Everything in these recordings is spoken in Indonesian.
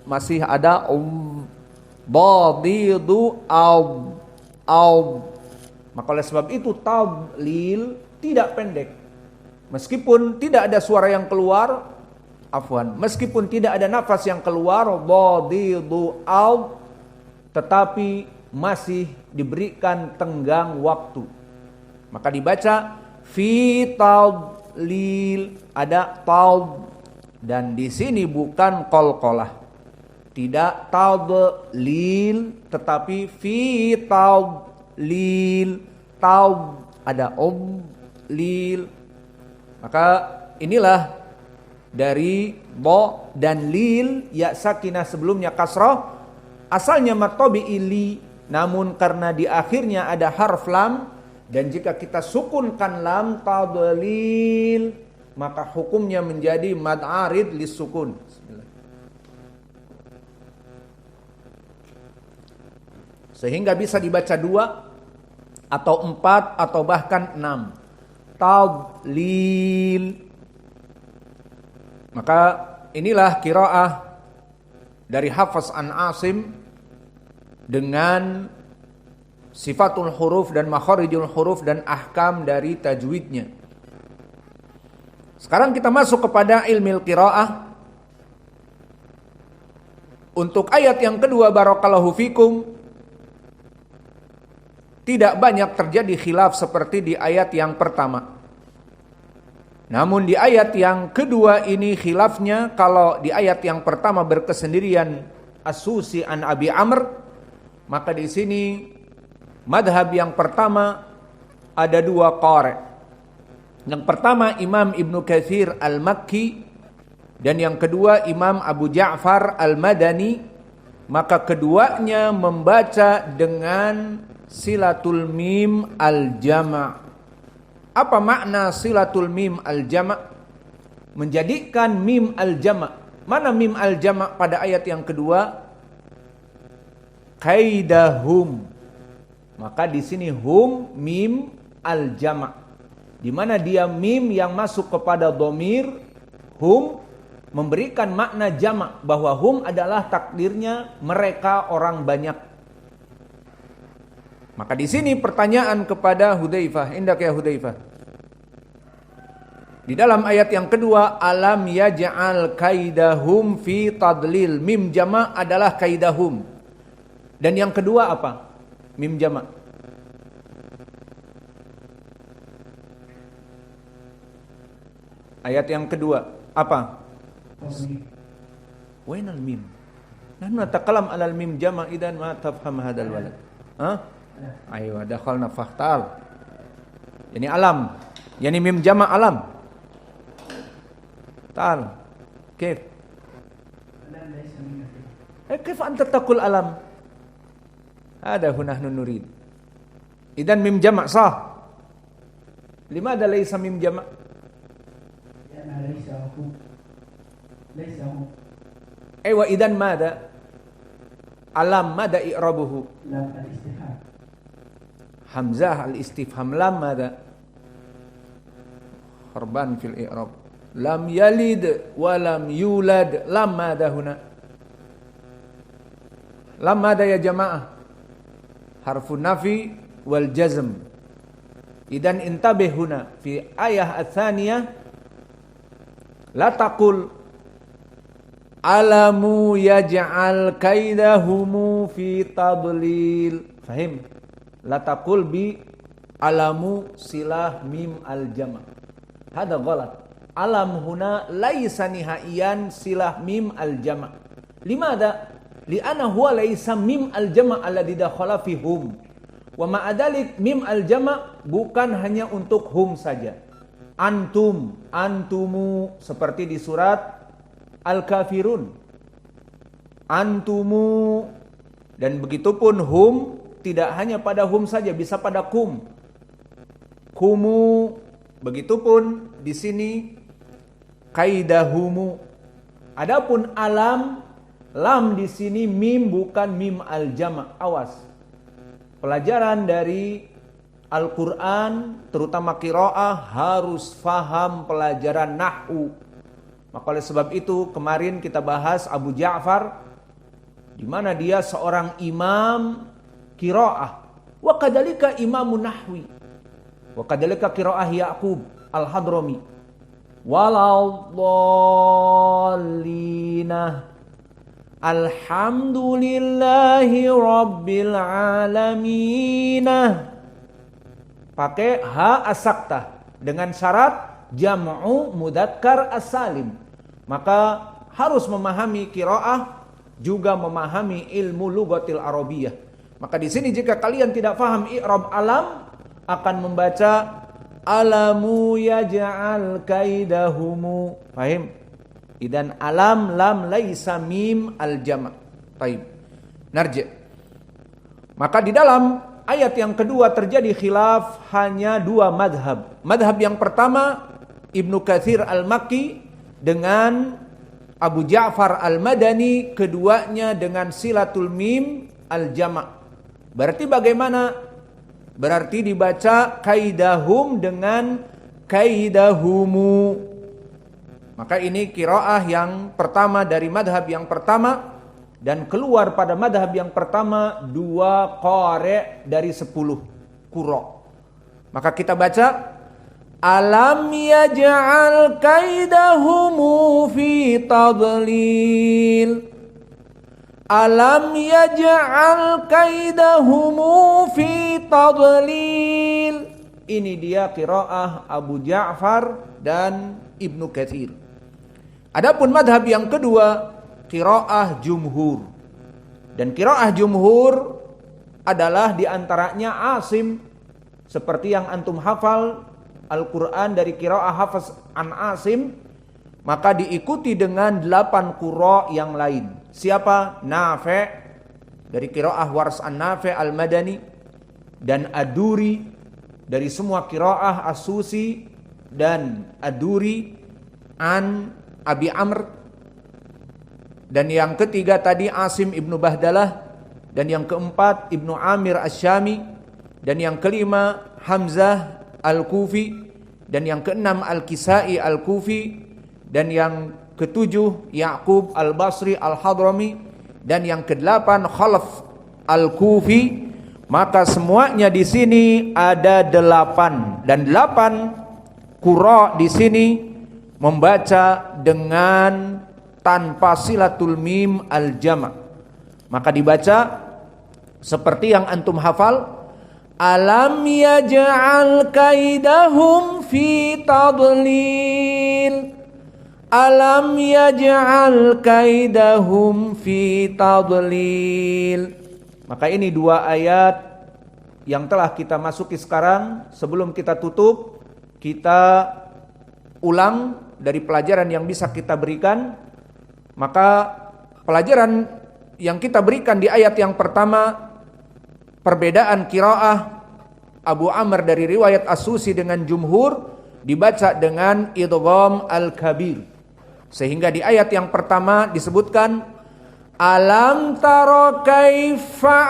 masih ada badidu au. Maka oleh sebab itu tadlil tidak pendek. Meskipun tidak ada suara yang keluar, meskipun tidak ada nafas yang keluar, badidu au, tetapi masih diberikan tenggang waktu. Maka dibaca fi tadlil, ada tad, dan di sini bukan qalqalah. Tidak tadlil tetapi fi tadlil, ada lil. Maka inilah dari bo dan lil, ya sakinah sebelumnya kasrah, asalnya matobi'i li, namun karena di akhirnya ada harf lam, dan jika kita sukunkan lam tadlil, maka hukumnya menjadi mad arid lisukun. Sehingga bisa dibaca 2 atau 4 atau bahkan 6. Tadlil. Maka inilah qiraah dari Hafs an Asim dengan sifatul huruf dan makharijul huruf dan ahkam dari tajwidnya. Sekarang kita masuk kepada ilmu qiraah. Untuk ayat yang kedua, barakallahu fikum, tidak banyak terjadi khilaf seperti di ayat yang pertama. Namun di ayat yang kedua ini khilafnya, kalau di ayat yang pertama berkesendirian As-Susi an Abi Amr, maka di sini madhab yang pertama ada 2 qari'. Yang pertama Imam Ibnu Katsir Al-Makki, dan yang kedua Imam Abu Ja'far Al-Madani. Maka keduanya membaca dengan silatul mim al-jama'. Apa makna silatul mim al-jama'? Menjadikan mim al-jama'. Mana mim al-jama' pada ayat yang kedua? Kaidahum. Maka di sini hum mim al-jama'. Di mana dia mim yang masuk kepada dhamir hum, memberikan makna jama', bahwa hum adalah takdirnya mereka orang banyak. Maka di sini pertanyaan kepada Hudzaifah, indak ya Hudzaifah. Di dalam ayat yang kedua, alam yaj'al kaidahum fi tadlil. Mim jama' adalah kaidahum. Dan yang kedua apa? Mim jama'. Ayat yang kedua apa? Wainal mim. Nahnu natakalam alal mim jama' idan ma tafham hadal walad. Ayo dakhalna fahtal. Yani alam. Yani mim jama' alam. Ta'al. Kif? Kif anta taqul alam? Ada nahnu nurid. Idan mim jama' sah. Limada laysa mim jama'? Wa idan mada? Alam mada i'rabuhu? Lam al-istifham. Hamzah al-istifham lam mada? Harban fil i'rab. Lam yalid wa lam yulad. Lam mada huna? Lam mada ya jamaah? Harfun nafi wal jazm. Idan intabih huna fi ayah ats-tsaniyah la taqul alamu yaj'al kaidahumu fi tadlil. Fahim? La taqul bi alamu silah mim al-jama'. Hada ghalat. Alam huna laisa nihaiyan silah mim al-jama'. Limada? Li'anna huwa laisa mim al-jama' alladhi dakhala fi hum. Wa ma'adalik mim al-jama' bukan hanya untuk hum saja. Antum, antumu, seperti di surat Al-Kafirun. Antumu, dan begitupun hum tidak hanya pada hum saja, bisa pada kum. Kumu, begitupun di sini kaidahumu. Adapun alam, lam di sini mim bukan mim al-jama'. Awas. Pelajaran dari Al-Quran, terutama qiraah, harus faham pelajaran nahwu. Maka oleh sebab itu kemarin kita bahas Abu Ja'far di mana dia seorang imam qiraah, wa kadzalika imamun nahwi, wa kadzalika qiraah Yaqub al-Hadrami, waladdallina alhamdulillahi rabbil alamin. Pakai ha asakta dengan syarat jam'u mudzakkar as-salim. Maka harus memahami qiraah, juga memahami ilmu lughatil arabiyah. Maka di sini jika kalian tidak paham i'rab alam, akan membaca alamu yaj'al kaidahumu. Paham? Idan alam lam laisa mim al jama'. Baik. Narji'. Maka di dalam ayat yang kedua terjadi khilaf hanya dua madhab. Madhab yang pertama Ibnu Katsir al-Makki dengan Abu Ja'far al-Madani, keduanya dengan silatul mim al-jama'. Berarti bagaimana? Berarti dibaca kaidahum dengan kaidahumu. Maka ini qiraah yang pertama dari madhab yang pertama, dan keluar pada madhab yang pertama 2 qari dari 10 qura. Maka kita baca alam yaj'al kaidahumu fi tadlil. Alam yaj'al kaidahumu fi tadlil. Ini dia qiraah Abu Ja'far dan Ibnu Katsir. Adapun madhab yang kedua qiraah jumhur. Dan qiraah jumhur adalah diantaranya Asim, seperti yang antum hafal Al-Quran dari qiraah Hafiz an Asim, maka diikuti dengan 8 qura yang lain. Siapa? Nafi' dari qiraah Wars an Nafi' al-Madani, dan Ad-Duri dari semua qiraah As-Susi dan Ad-Duri an Abi Amr. Dan yang ketiga tadi Asim ibnu Bahdalah, dan yang keempat Ibnu Amir Asy-Syami, dan yang kelima Hamzah Al-Kufi, dan yang keenam Al-Kisai Al-Kufi, dan yang ketujuh Yaqub Al-Basri Al-Hadrami, dan yang kedelapan Khalaf Al-Kufi. Maka semuanya di sini ada 8, dan 8 qura di sini membaca dengan tanpa silatul mim al-jama'. Maka dibaca seperti yang antum hafal, alam yaj'al kaidahum fi tadlil. Alam yaj'al kaidahum fi tadlil. Maka ini 2 ayat yang telah kita masuki sekarang. Sebelum kita tutup, kita ulang dari pelajaran yang bisa kita berikan. Maka pelajaran yang kita berikan di ayat yang pertama, perbedaan qiraah Abu Amr dari riwayat As-Susi dengan jumhur dibaca dengan idgham al-kabir. Sehingga di ayat yang pertama disebutkan alam tara kaifa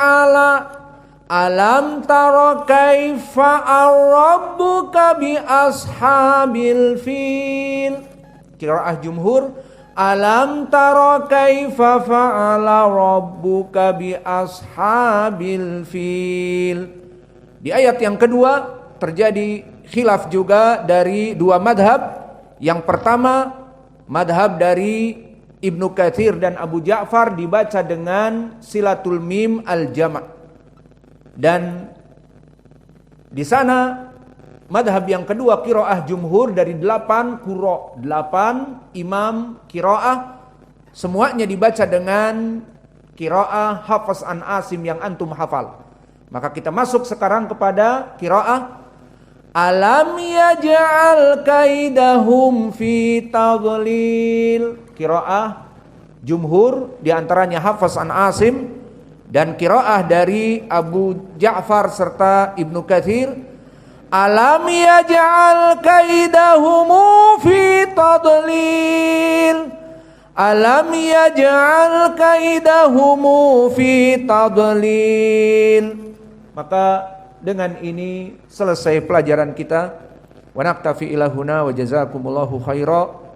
rabbuka bi ashabil fil. Qiraah jumhur alam tara kaifa fa'ala rabbuka bi ashabil fil. Di ayat yang kedua terjadi khilaf juga dari 2 madhab. Yang pertama madhab dari Ibnu Katsir dan Abu Ja'far dibaca dengan silatul mim al-jama'. Dan di sana madhab yang kedua qiraah jumhur dari 8 qura, 8 imam qiraah, semuanya dibaca dengan qiraah Hafiz an Asim yang antum hafal. Maka kita masuk sekarang kepada qiraah alam yaj'al kaidahum fi tadlil. Qiraah jumhur diantaranya Hafiz an Asim, dan qiraah dari Abu Ja'far serta Ibnu Katsir alam yaj'al kaidahum fi tadlil. Alam yaj'al kaidahum fi tadlil. Maka dengan ini selesai pelajaran kita. Wa naktafi ila huna wa jazakumullahu khaira.